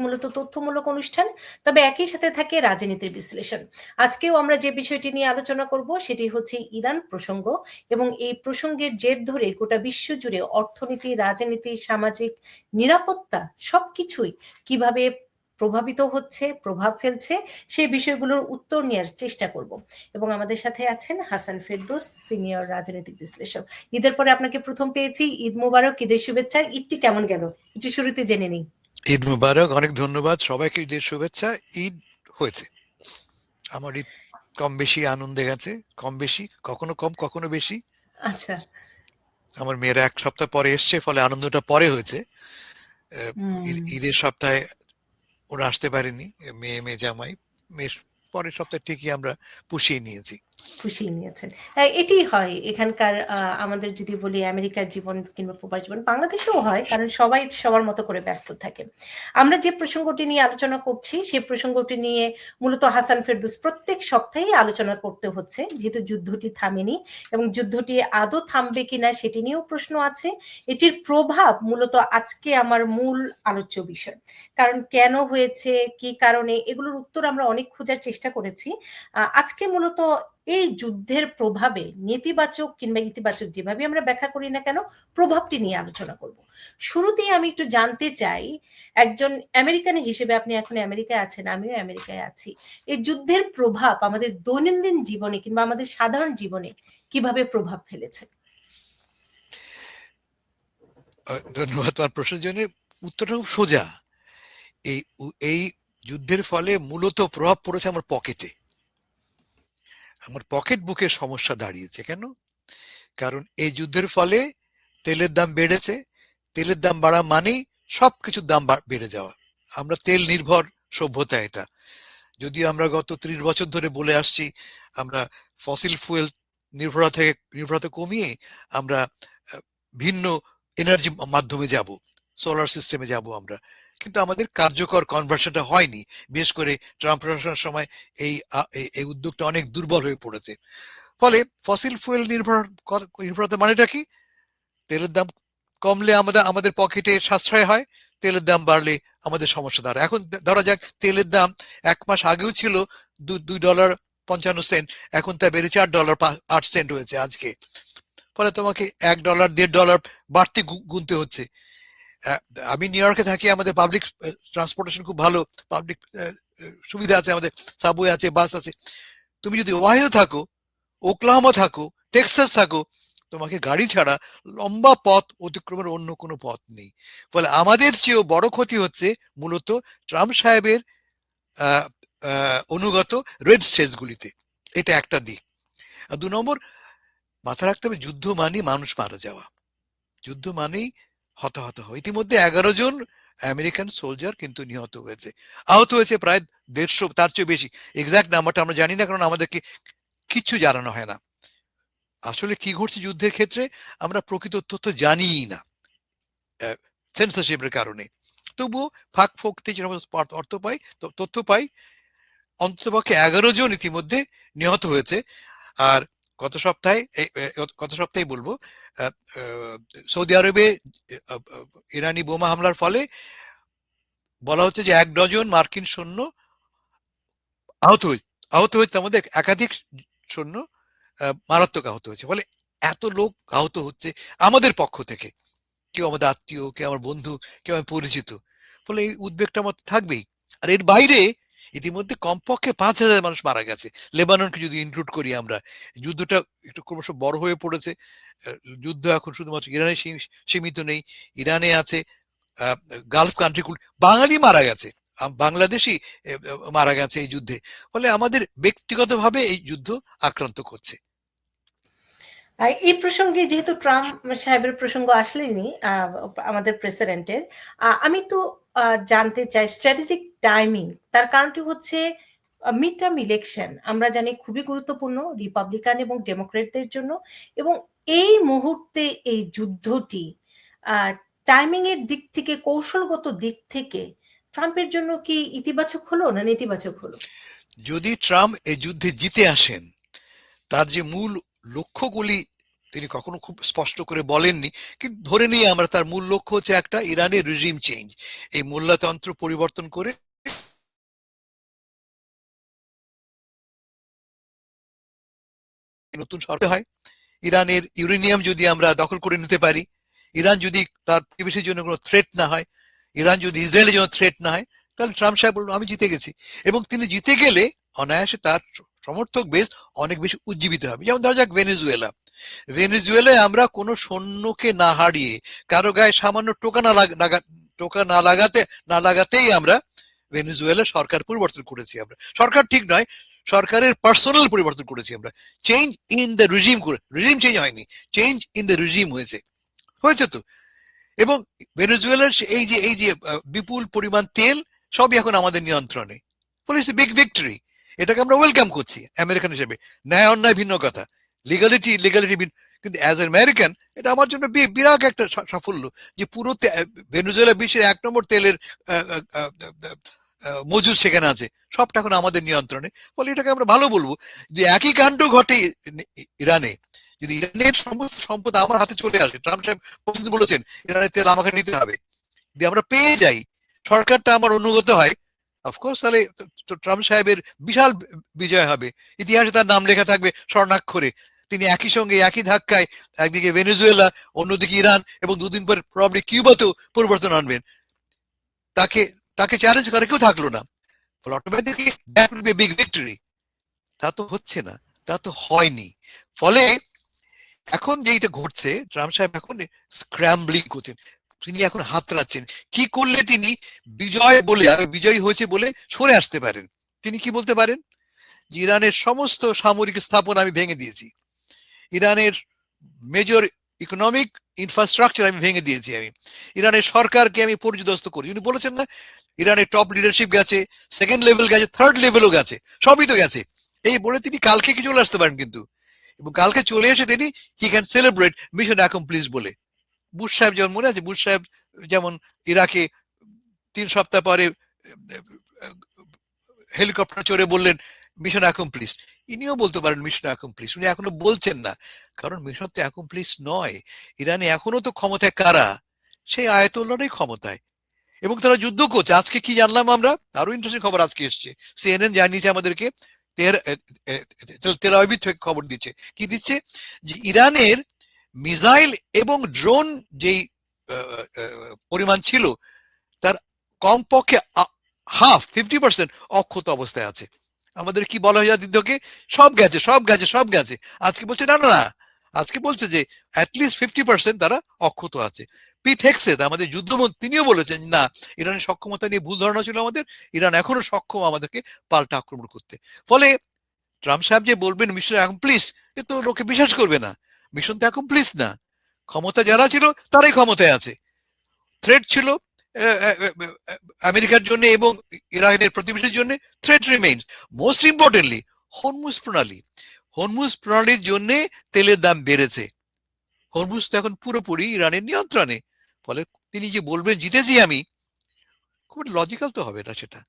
মূলত তথ্যমূলক অনুষ্ঠান, তবে একই সাথে থাকে রাজনীতির বিশ্লেষণ। আজকেও আমরা যে বিষয়টি নিয়ে আলোচনা করব সেটি হচ্ছে ইরান প্রসঙ্গ, এবং এই প্রসঙ্গের জের ধরে গোটা বিশ্ব জুড়ে অর্থনীতি, রাজনীতি, সামাজিক, নিরাপত্তা সবকিছুই কিভাবে প্রভাবিত হচ্ছে, প্রভাব ফেলছে, সেই বিষয়গুলোর উত্তর নেওয়ার চেষ্টা করব। এবং আমাদের সাথে আছেন হাসান ফেরদৌস, সিনিয়র রাজনৈতিক বিশ্লেষক। ঈদের পরে আপনাকে প্রথম পেয়েছি, ঈদ মোবারক, ঈদের শুভেচ্ছা। ঈদটি কেমন গেল একটু শুরুতে জেনে নিই। ঈদ মুবারক, অনেক ধন্যবাদ সবাইকে, ঈদের শুভেচ্ছা। ঈদ হয়েছে, আমার ঈদ কম বেশি আনন্দে গেছে, কম বেশি, কখনো কম কখনো বেশি। আচ্ছা। আমার মেয়েরা এক সপ্তাহ পরে এসছে, ফলে আনন্দটা পরে হয়েছে। হুম। ঈদের সপ্তাহে ওরা আসতে পারেনি, মেয়ে জামাই। মেয়ের পরের সপ্তাহে ঠিকই আমরা পুষিয়ে নিয়েছি। পুষিয়ে নিয়েছেন। এটি হয় এখানকার, আমাদের যদি বলি আমেরিকার জীবন কিংবা প্রবাস জীবন, বাংলাদেশেও হয়, কারণ সবাই সবার মতো করে ব্যস্ত থাকে। আমরা যে প্রসঙ্গটি নিয়ে আলোচনা করছি সেই প্রসঙ্গটি নিয়ে মূলত হাসান ফেরদৌস প্রত্যেক সপ্তাহেই আলোচনা করতে হচ্ছে, যেহেতু যুদ্ধটি থামেনি এবং যুদ্ধটি আদৌ থামবে কিনা সেটি নিয়েও প্রশ্ন আছে। এটির প্রভাব মূলত আজকে আমার মূল আলোচ্য বিষয়। কারণ কেন হয়েছে, কি কারণে, এগুলোর উত্তর আমরা অনেক খোঁজার চেষ্টা করেছি। আজকে মূলত এই যুদ্ধের প্রভাবে নেতিবাচক কিংবা ইতিবাচক যেভাবে আমরা ব্যাখ্যা করি না কেন, প্রভাবটি নিয়ে আলোচনা করব। শুরুতেই আমি একটু জানতে চাই, একজন আমেরিকান হিসেবে, আপনি এখন আমেরিকায় আছেন, আমিও আমেরিকায় আছি, এই যুদ্ধের প্রভাব আমাদের দৈনন্দিন জীবনে কিংবা আমাদের সাধারণ জীবনে কিভাবে প্রভাব ফেলেছে? ধন্যবাদ তোমার প্রশ্নের জন্য। উত্তরটা খুব সোজা। এই যুদ্ধের ফলে মূলত প্রভাব পড়েছে আমার পকেটে। আমার পকেট বুকের সমস্যা দাঁড়িয়েছে। কেন? কারণ এই যুদ্ধের ফলে তেলের দাম বেড়েছে। তেলের দাম বাড়া মানেই সবকিছুর দাম বেড়ে যাওয়া। আমরা তেল নির্ভর সভ্যতা এটা। যদিও আমরা গত 30 বছর ধরে বলে আসছি আমরা ফসিল ফুয়েল নির্ভরতা কমিয়ে আমরা ভিন্ন এনার্জি মাধ্যমে যাব, সোলার সিস্টেমে যাব আমরা। কিন্তু আমাদের কার্যকর কনভার্সনটা হয়নি। বিশেষ করে ট্রাম্প প্রশাসনের সময় এই উদ্যোগটা অনেক দুর্বল হয়ে পড়েছে। ফলে ফসিল ফুয়েল নির্ভরতা মানেটা কি? তেলের দাম কমলে আমাদের পকেটে সাশ্রয় হয়, তেলের দাম বাড়লে আমাদের সমস্যা দাঁড়ায়। এখন ধরা যাক তেলের দাম 1 মাস আগেও ছিল $2.55, এখন তা বেড়ে $4.08 হয়েছে আজকে। ফলে তোমাকে $1 $1.5 বাড়তি গুনতে হচ্ছে। আমি নিউ ইয়র্কে থাকি, আমাদের পাবলিক ট্রান্সপোর্টেশন খুব ভালো, পাবলিক সুবিধা আছে, আমাদের সাবওয়ে আছে, বাস আছে। তুমি যদি ওহাইও থাকো, ওকলাহোমা থাকো, টেক্সাস থাকো, তোমাকে গাড়ি ছাড়া লম্বা পথ অতিক্রমের অন্য কোনো পথ নেই। ফলে আমাদের চেয়েও বড় ক্ষতি হচ্ছে মূলত ট্রাম্প সাহেবের অনুগত রেড স্টেটসগুলিতে। এটা একটা দিক। আর 2 নম্বর, মাথা রাখতে হবে যুদ্ধ মানেই মানুষ মারা যাওয়া, যুদ্ধ মানেই হতাহত হওয়া। ইতিমধ্যে 11 জন আমেরিকান সোলজার কিন্তু নিহত হয়েছে, আহত হয়েছে প্রায় 150, তার চেয়ে বেশি। এক্সাক্ট নাম্বারটা আমরা জানি না, কারণ আমাদেরকে কিচ্ছু জানানো হয় না। আসলে কি ঘটছে যুদ্ধের ক্ষেত্রে আমরা প্রকৃত তথ্য জানিই না সেন্সরশিপের কারণে। তবুও ফাঁক ফোকতে যেরকম তথ্য পাই, অন্ততপক্ষে 11 জন ইতিমধ্যে নিহত হয়েছে। আর গত সপ্তাহে বলবো, সৌদি আরবে ইরানি বোমা হামলার ফলে বলা হচ্ছে যে 1 ডজন মার্কিন সৈন্য আহত হয়েছে, তার মধ্যে একাধিক সৈন্য মারাত্মক আহত হয়েছে। ফলে এত লোক আহত হচ্ছে আমাদের পক্ষ থেকে, কেউ আমাদের আত্মীয়, কেউ আমার বন্ধু, কেউ আমার পরিচিত। ফলে এই উদ্বেগটা আমার থাকবেই। আর এর বাইরে ইতিমধ্যে কমপক্ষে 5,000 মানুষ মারা গেছে, লেবাননকে যদি ইনক্লুড করি আমরা। যুদ্ধটা একটু ক্রমশ বড় হয়ে পড়েছে। যুদ্ধ এখন শুধুমাত্র ইরানে সীমিত নেই, ইরানে আছে, গালফ কান্ট্রিগুলো, বাঙালি মারা গেছে, বাংলাদেশি মারা গেছে এই যুদ্ধে। ফলে আমাদের ব্যক্তিগতভাবে এই যুদ্ধ আক্রান্ত করছে। এই প্রসঙ্গে যেহেতু ট্রাম্প সাহেবের প্রসঙ্গ আসলেনি, আমাদের প্রেসিডেন্টের, আমি তো জানতে চাই স্ট্র্যাটেজিক টাইমিং। তার কারণটি হচ্ছে মিড টার্ম ইলেকশন, আমরা জানি খুবই গুরুত্বপূর্ণ রিপাবলিকান এবং ডেমোক্রেটদের জন্য, এবং এই মুহূর্তে এই যুদ্ধটি টাইমিং এর দিক থেকে, কৌশলগত দিক থেকে ট্রাম্পের জন্য কি ইতিবাচক হলো না নেতিবাচক হলো? যদি ট্রাম্প এই যুদ্ধে জিতে আসেন, তার যে মূল লক্ষ্যগুলি তিনি কখনো খুব স্পষ্ট করে বলেননি, কিন্তু ধরে নিয়ে আমরা তার মূল লক্ষ্য হচ্ছে একটা ইরানের রিজিম চেঞ্জ, এই মোল্লাতন্ত্র পরিবর্তন করে নতুন সরকার হয়। ইরানের ইউরেনিয়াম যদি আমরা দখল করে নিতে পারি, ইরান যদি তার পরিবেশের জন্য কোনো থ্রেট না হয়, ইরান যদি ইসরায়েলের জন্য থ্রেট না হয়, তাহলে ট্রাম্প সাহেব বলুন আমি জিতে গেছি। এবং তিনি জিতে গেলে অনায়াসে তার সমর্থক বেশ অনেক বেশি উজ্জীবিত হবে। যেমন ধরা যাক ভেনেজুয়েলা, ভেনেজুয়েলায় আমরা কোনো সৈন্যকে না হারিয়ে, কারো গায়ে সামান্য টোকা না লাগাতেই আমরা ভেনেজুয়েলার সরকার পরিবর্তন করেছি। আমরা সরকার ঠিক নয়, সরকারের পার্সোনাল পরিবর্তন করেছি আমরা। চেঞ্জ ইন দ্য রিজিম করে, রিজিম চেঞ্জ হয়নি, চেঞ্জ ইন দ্য রিজিম হয়েছে, হয়েছে তো। এবং ভেনেজুয়েলার এই যে বিপুল পরিমাণ তেল সবই এখন আমাদের নিয়ন্ত্রণে, ফলে বিগ ভিক্টরি। এটাকে আমরা ওয়েলকাম করছি আমেরিকান হিসেবে। ন্যায় অন্যায় ভিন্ন কথা, লিগালিটি কিন্তু অ্যাজ আমেরিকান এটা আমার জন্য বিরাট একটা সাফল্য যে পুরো ভেনেজুয়েলা বিশ্বের 1 নম্বর তেলের মজুদ সেখানে আছে, সবটা এখন আমাদের নিয়ন্ত্রণে। ফলে এটাকে আমরা ভালো বলবো। যে একই কাণ্ড ঘটে ইরানে, যদি ইরানের সমস্ত সম্পদ আমার হাতে চলে আসে, ট্রাম্প সাহেব বলেছেন ইরানের তেল আমাকে নিতে হবে, যদি আমরা পেয়ে যাই, সরকারটা আমার অনুগত হয়, অফকোর্স তাহলে ট্রাম্প সাহেবের বিশাল বিজয় হবে, ইতিহাসে তার নাম লেখা থাকবে স্বর্ণাক্ষরে। তিনি একই সঙ্গে একই ধাক্কায় একদিকে ভেনেজুয়েলা, অন্যদিকে ইরান, এবং দুদিন পর প্রবাবলি কিউবাতেও পরিবর্তন আনবেন। তাকে তাকে চ্যালেঞ্জ করে কেউ থাকলো না, automatically that will be big victory. তা তো হচ্ছে না, তা তো হয়নি। ফলে এখন যেটা ঘটছে, ট্রাম্প সাহেব এখন স্ক্র্যাম্বলিং করছেন, তিনি এখন হাতড়াচ্ছেন কি করলে তিনি বিজয়ী হয়েছে বলে সরে আসতে পারেন। তিনি কি বলতে পারেন যে ইরানের সমস্ত সামরিক স্থাপনা আমি ভেঙে দিয়েছি, ইরানের মেজর ইকোনমিক ইনফ্রাস্ট্রাকচার আমি ভেঙে দিয়েছি, আমি ইরানের সরকারকে আমি পর্যদস্ত করি। উনি বলেছেন না ইরানের টপ লিডারশিপ গেছে, সেকেন্ড লেভেল গেছে, থার্ড লেভেলও গেছে, সবই তো গেছে। এই বলে তিনি কালকে কি চলে আসতে পারেন কিন্তু, এবং কালকে চলে এসে তিনি he can celebrate mission accomplish বলে। বুশ সাহেব যেমন, মনে আছে বুশ সাহেব যেমন ইরাকে 3 সপ্তাহ পরে হেলিকপ্টার চড়ে বললেন মিশন অ্যাকমপ্লিশ, ইনিও বলতে পারেন মিশন অ্যাকমপ্লিশ। উনি এখনো বলছেন না, কারণ মিশন তো অ্যাকমপ্লিশ নয়। ইরানে এখনো তো ক্ষমতায় কারা, সেই আয়াতুল্লাহরই ক্ষমতায়, এবং তারা যুদ্ধ করছে। আজকে কি জানলাম আমরা, আরো ইন্টারেস্টিং খবর আজকে এসছে, সিএনএন জানিয়েছে আমাদেরকে, তেল আবিব থেকে খবর দিচ্ছে, কি দিচ্ছে যে ইরানের মিসাইল এবং ড্রোন যেই পরিমাণ ছিল, তার কমপক্ষে 50% অক্ষত অবস্থায় আছে। আমাদের কি বলা হয় যুদ্ধকে, সব গেছে। আজকে বলছে না না না, আজকে বলছে যে অ্যাটলিস্ট 50% তারা অক্ষত আছে। পিট হেগসেথ আমাদের যুদ্ধমন্ত্রী, তিনিও বলেছেন না, ইরানের সক্ষমতা নিয়ে ভুল ধারণা ছিল আমাদের, ইরান এখনো সক্ষম আমাদেরকে পাল্টা আক্রমণ করতে। ফলে ট্রাম্প সাহেব যে বলবেন মিশন অ্যাকমপ্লিশ, এ তো লোকে বিশ্বাস করবে না। মিশন তো অ্যাকমপ্লিশ না, ক্ষমতা যারা ছিল তারাই ক্ষমতায় আছে। থ্রেট ছিল আমেরিকার জন্য এবং ইরানের প্রতিবেশীর জন্য, threat remains. Most importantly Hormuz প্রণালীর জন্য তেলের দাম বেড়েছে। হরমুজ তো এখন পুরোপুরি ইরানের নিয়ন্ত্রণে। ফলে তিনি যে বলবেন জিতেছি আমি, খুব লজিক্যাল তো হবে না সেটা।